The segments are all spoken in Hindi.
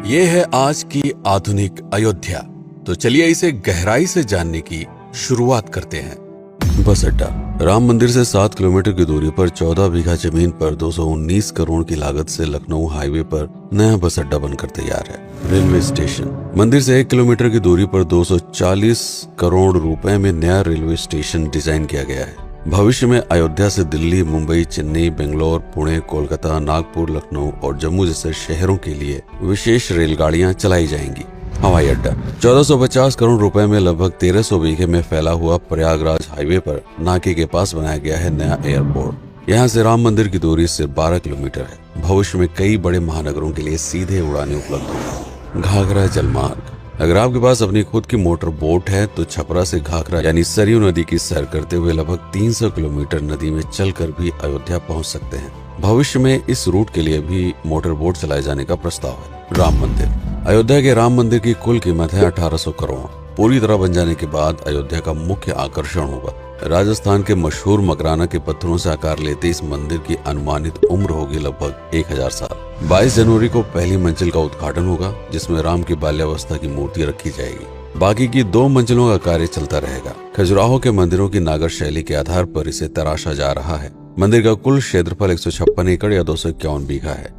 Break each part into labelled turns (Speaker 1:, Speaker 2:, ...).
Speaker 1: ये है आज की आधुनिक अयोध्या। तो चलिए इसे गहराई से जानने की शुरुआत करते हैं। बस अड्डा। राम मंदिर से 7 किलोमीटर की दूरी पर 14 बीघा जमीन पर 219 करोड़ की लागत से लखनऊ हाईवे पर नया बस अड्डा बनकर तैयार है। Railway station. मंदिर से 1 किलोमीटर की दूरी पर 240 करोड़ रुपए में नया रेलवे स्टेशन डिजाइन किया गया है। भविष्य में अयोध्या से दिल्ली, मुंबई, चेन्नई, बेंगलोर, पुणे, कोलकाता, नागपुर, लखनऊ और जम्मू जैसे शहरों के लिए विशेष रेलगाड़ियां चलाई जाएंगी। हवाई अड्डा। 1450 करोड़ रुपए में लगभग 1300 बीघे में फैला हुआ प्रयागराज हाईवे पर नाके के पास बनाया गया है नया एयरपोर्ट। यहाँ से राम मंदिर की दूरी सिर्फ 12 किलोमीटर है। भविष्य में कई बड़े महानगरों के लिए सीधे उड़ानें उपलब्ध होंगी। घाघरा जलमार्ग। अगर आपके पास अपनी खुद की मोटर बोट है तो छपरा से घाघरा यानी सरयू नदी की सैर करते हुए लगभग 300 किलोमीटर नदी में चलकर भी अयोध्या पहुंच सकते हैं। भविष्य में इस रूट के लिए भी मोटर बोट चलाए जाने का प्रस्ताव है। राम मंदिर। अयोध्या के राम मंदिर की कुल कीमत है 1800 करोड़। पूरी तरह बन जाने के बाद अयोध्या का मुख्य आकर्षण होगा। राजस्थान के मशहूर मकराना के पत्थरों से आकार लेते इस मंदिर की अनुमानित उम्र होगी लगभग 1000 साल। 22 जनवरी को पहली मंजिल का उद्घाटन होगा, जिसमें राम की बाल्यावस्था की मूर्ति रखी जाएगी। बाकी की 2 मंजिलों का कार्य चलता रहेगा। खजुराहो के मंदिरों की नागर शैली के आधार पर इसे तराशा जा रहा है। मंदिर का कुल क्षेत्रफल 156 एकड़ या 251 बीघा है।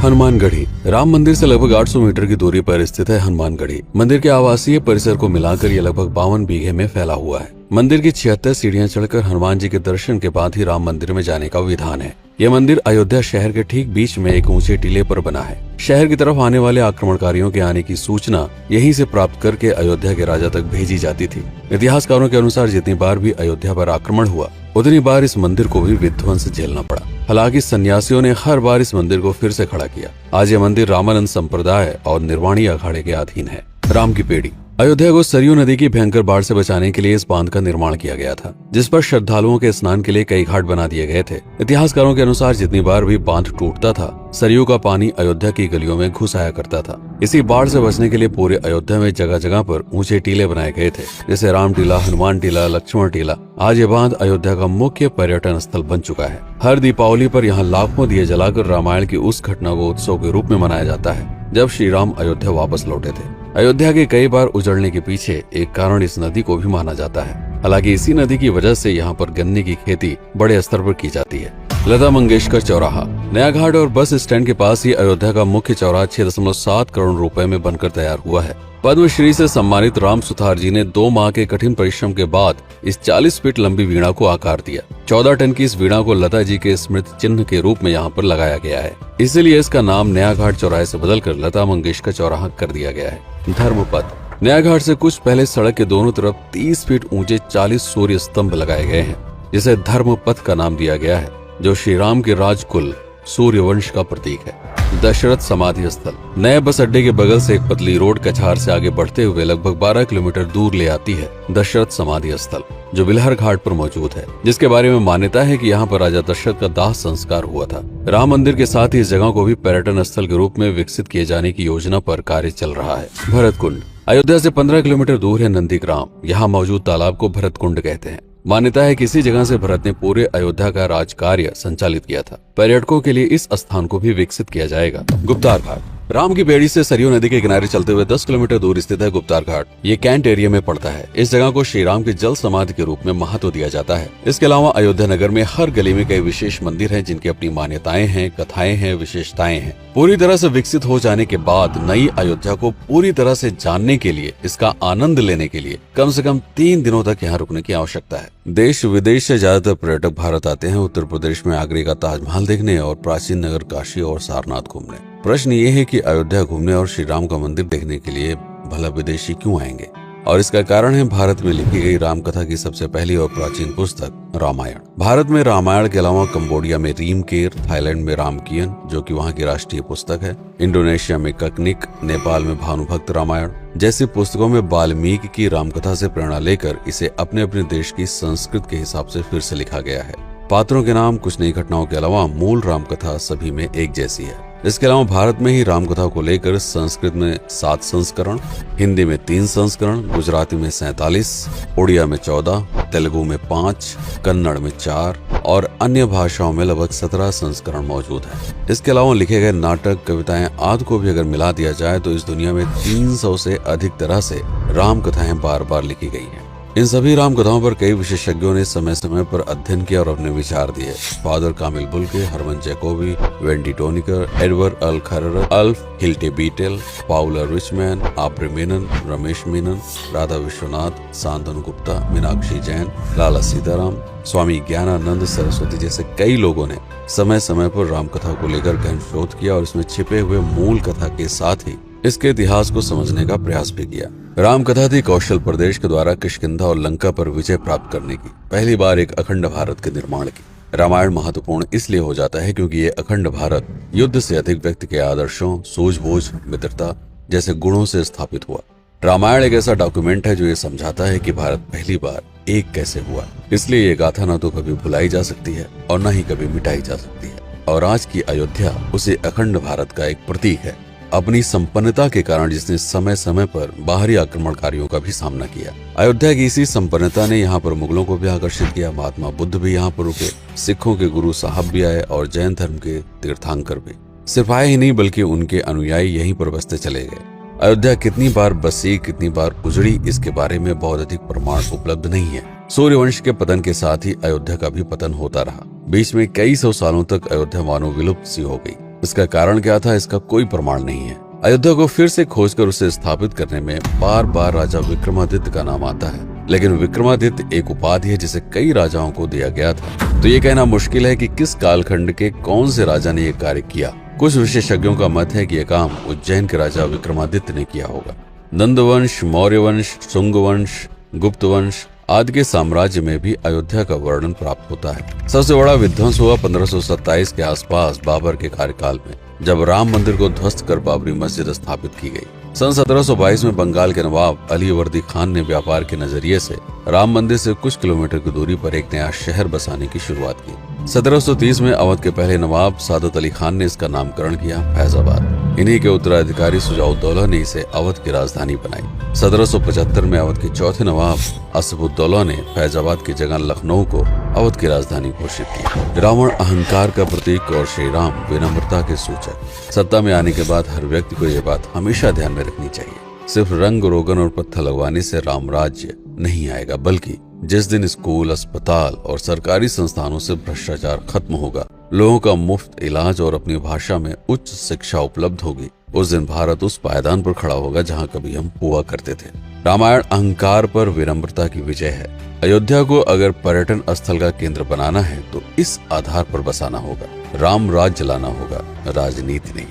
Speaker 1: हनुमानगढ़ी। राम मंदिर से लगभग 800 मीटर की दूरी पर स्थित है हनुमानगढ़ी। मंदिर के आवासीय परिसर को मिलाकर यह लगभग 52 बीघे में फैला हुआ है। मंदिर की 76 सीढ़ियां चढ़कर हनुमान जी के दर्शन के बाद ही राम मंदिर में जाने का विधान है। यह मंदिर अयोध्या शहर के ठीक बीच में एक ऊंचे टीले पर बना है। शहर की तरफ आने वाले आक्रमणकारियों के आने की सूचना यहीं से प्राप्त करके अयोध्या के राजा तक भेजी जाती थी। इतिहासकारों के अनुसार जितनी बार भी अयोध्या पर आक्रमण हुआ, उतनी बार इस मंदिर को भी विध्वंस झेलना पड़ा। हालांकि सन्यासियों ने हर बार इस मंदिर को फिर से खड़ा किया। आज यह मंदिर रामानंद संप्रदाय और निर्वाणी अखाड़े के अधीन है। राम की पेड़ी। अयोध्या को सरयू नदी की भयंकर बाढ़ से बचाने के लिए इस बांध का निर्माण किया गया था, जिस पर श्रद्धालुओं के स्नान के लिए कई घाट बना दिए गए थे। इतिहासकारों के अनुसार जितनी बार भी बांध टूटता था, सरयू का पानी अयोध्या की गलियों में घुस आया करता था। इसी बाढ़ से बचने के लिए पूरे अयोध्या में जगह जगह पर ऊंचे टीले बनाए गए थे, जैसे राम टीला, हनुमान टीला, लक्ष्मण टीला। आज ये बांध अयोध्या का मुख्य पर्यटन स्थल बन चुका है। हर दीपावली पर यहाँ लाखों दिए जलाकर रामायण की उस घटना को उत्सव के रूप में मनाया जाता है जब श्री राम अयोध्या वापस लौटे थे। अयोध्या के कई बार उजड़ने के पीछे एक कारण इस नदी को भी माना जाता है। हालांकि इसी नदी की वजह से यहाँ पर गन्ने की खेती बड़े स्तर पर की जाती है। लता मंगेशकर चौराहा। नया घाट और बस स्टैंड के पास ही अयोध्या का मुख्य चौराहा 6.7 करोड़ रुपए में बनकर तैयार हुआ है। पद्मश्री से सम्मानित राम सुथार जी ने 2 माह के कठिन परिश्रम के बाद इस 40 फीट लंबी वीणा को आकार दिया। 14 टन की इस वीणा को लता जी के स्मृति चिन्ह के रूप में यहाँ पर लगाया गया है। इसीलिए इसका नाम नया घाट चौराहे से बदलकर लता मंगेशकर चौराहा कर दिया गया है। धर्मपथ। नया घाट से कुछ पहले सड़क के दोनों तरफ 30 फीट ऊंचे 40 सूर्य स्तंभ लगाए गए हैं, जिसे धर्मपथ का नाम दिया गया है, जो श्री राम के राजकुल सूर्यवंश का प्रतीक है। दशरथ समाधि स्थल। नए बस अड्डे के बगल से एक पतली रोड कछार से आगे बढ़ते हुए लगभग 12 किलोमीटर दूर ले आती है दशरथ समाधि स्थल, जो बिलहर घाट पर मौजूद है, जिसके बारे में मान्यता है कि यहाँ पर राजा दशरथ का दाह संस्कार हुआ था। राम मंदिर के साथ ही इस जगह को भी पर्यटन स्थल के रूप में विकसित किए जाने की योजना पर कार्य चल रहा है। भरत कुंड। अयोध्या से 15 किलोमीटर दूर है नंदीग्राम। यहाँ मौजूद तालाब को भरत कुंड कहते हैं। मान्यता है कि इसी जगह से भरत ने पूरे अयोध्या का राज कार्य संचालित किया था। पर्यटकों के लिए इस स्थान को भी विकसित किया जाएगा। गुप्तार घाट। राम की बेड़ी से सरयू नदी के किनारे चलते हुए 10 किलोमीटर दूर स्थित है गुप्तार घाट। ये कैंट एरिया में पड़ता है। इस जगह को श्री राम के जल समाधि के रूप में महत्व दिया जाता है। इसके अलावा अयोध्या नगर में हर गली में कई विशेष मंदिर हैं, जिनकी अपनी मान्यताएं हैं, कथाएं हैं, विशेषताएं हैं। पूरी तरह से विकसित हो जाने के बाद नई अयोध्या को पूरी तरह से जानने के लिए, इसका आनंद लेने के लिए कम से कम 3 दिनों तक यहाँ रुकने की आवश्यकता है। देश विदेश से ज्यादातर पर्यटक भारत आते हैं उत्तर प्रदेश में आगरे का ताजमहल देखने और प्राचीन नगर काशी और सारनाथ घूमने। प्रश्न ये है कि अयोध्या घूमने और श्री राम का मंदिर देखने के लिए भला विदेशी क्यों आएंगे? और इसका कारण है भारत में लिखी गई राम कथा की सबसे पहली और प्राचीन पुस्तक रामायण। भारत में रामायण के अलावा कंबोडिया में रीमकेर, थाईलैंड में रामकियन, जो कि वहाँ की राष्ट्रीय पुस्तक है, इंडोनेशिया में ककनिक, नेपाल में भानुभक्त रामायण जैसी पुस्तकों में वाल्मीकि की रामकथा से प्रेरणा लेकर इसे अपने अपने देश की संस्कृत के हिसाब से फिर से लिखा गया है। पात्रों के नाम, कुछ नई घटनाओं के अलावा मूल रामकथा सभी में एक जैसी है। इसके अलावा भारत में ही रामकथा को लेकर संस्कृत में 7 संस्करण, हिंदी में 3 संस्करण, गुजराती में 47, उड़िया में 14, तेलुगु में 5, कन्नड़ में 4 और अन्य भाषाओं में लगभग 17 संस्करण मौजूद है। इसके अलावा लिखे गए नाटक, कविताएं आदि को भी अगर मिला दिया जाए तो इस दुनिया में 300 से अधिक तरह से रामकथाएं बार बार लिखी गई हैं। इन सभी राम कथाओं पर कई विशेषज्ञों ने समय समय पर अध्ययन किया और अपने विचार दिए। Father Camille Bulcke, Hermann Jacobi, Wendy Doniger, Edward अल खरर, Alf Hiltebeitel, Paula Richman, Aubrey Menon, Ramesh Menon, Radha Vishwanath, Shantanu Gupta, Meenakshi Jain, Lala Sitaram, Swami Gyanananda Saraswati जैसे कई लोगों ने समय समय पर रामकथा को लेकर गहन शोध किया और इसमें छिपे हुए मूल कथा के साथ ही इसके इतिहास को समझने का प्रयास भी किया। रामकथा थी कौशल प्रदेश के द्वारा किष्किंधा और लंका पर विजय प्राप्त करने की पहली बार एक अखंड भारत के निर्माण की। रामायण महत्वपूर्ण इसलिए हो जाता है क्योंकि ये अखंड भारत युद्ध से अधिक व्यक्ति के आदर्शों, सूझबूझ, मित्रता जैसे गुणों से स्थापित हुआ। रामायण एक ऐसा डॉक्यूमेंट है जो ये समझाता है कि भारत पहली बार एक कैसे हुआ। इसलिए ये गाथा न तो कभी भुलाई जा सकती है और न ही कभी मिटाई जा सकती है। और आज की अयोध्या उसे अखंड भारत का एक प्रतीक है, अपनी संपन्नता के कारण जिसने समय समय पर बाहरी आक्रमणकारियों का भी सामना किया। अयोध्या की इसी संपन्नता ने यहाँ पर मुगलों को भी आकर्षित किया। महात्मा बुद्ध भी यहाँ पर रुके, सिखों के गुरु साहब भी आए और जैन धर्म के तीर्थंकर भी। सिर्फ आए ही नहीं बल्कि उनके अनुयायी यहीं पर बसते चले गए। अयोध्या कितनी बार बसी, कितनी बार उजड़ी, इसके बारे में बहुत अधिक प्रमाण उपलब्ध नहीं है। सूर्यवंश के पतन के साथ ही अयोध्या का भी पतन होता रहा। बीच में कई सौ सालों तक अयोध्या मानो विलुप्त सी हो गई। इसका कारण क्या था, इसका कोई प्रमाण नहीं है। अयोध्या को फिर से खोजकर उसे स्थापित करने में बार बार राजा विक्रमादित्य का नाम आता है, लेकिन विक्रमादित्य एक उपाधि है जिसे कई राजाओं को दिया गया था। तो ये कहना मुश्किल है कि किस कालखंड के कौन से राजा ने ये कार्य किया। कुछ विशेषज्ञों का मत है कि यह काम उज्जैन के राजा विक्रमादित्य ने किया होगा। नंदवंश, मौर्य वंश, शुंग वंश, गुप्त वंश आदि के साम्राज्य में भी अयोध्या का वर्णन प्राप्त होता है। सबसे बड़ा विध्वंस हुआ 1527 के आसपास बाबर के कार्यकाल में, जब राम मंदिर को ध्वस्त कर बाबरी मस्जिद स्थापित की गई। सन 1722 में बंगाल के नवाब अलीवर्दी खान ने व्यापार के नजरिए से राम मंदिर से कुछ किलोमीटर की दूरी पर एक नया शहर बसाने की शुरुआत की। 1730 में अवध के पहले नवाब सादत अली खान ने इसका नामकरण किया फैजाबाद। इन्हीं के उत्तराधिकारी सुजाउद्दौला ने इसे अवध की राजधानी बनाई। 1775 में अवध के चौथे नवाब असफुद्दौला ने फैजाबाद की जगह लखनऊ को अवध की राजधानी घोषित की। रावण अहंकार का प्रतीक और श्री राम विनम्रता के सूचक। सत्ता में आने के बाद हर व्यक्ति को यह बात हमेशा ध्यान में रखनी चाहिए, सिर्फ रंग रोगन और पत्थर लगवाने से राम राज्य नहीं आएगा, बल्कि जिस दिन स्कूल, अस्पताल और सरकारी संस्थानों से भ्रष्टाचार खत्म होगा, लोगों का मुफ्त इलाज और अपनी भाषा में उच्च शिक्षा उपलब्ध होगी, उस दिन भारत उस पायदान पर खड़ा होगा जहां कभी हम हुआ करते थे। रामायण अहंकार पर विनम्रता की विजय है। अयोध्या को अगर पर्यटन स्थल का केंद्र बनाना है तो इस आधार पर बसाना होगा। राम राज्य लाना होगा, राजनीति नहीं।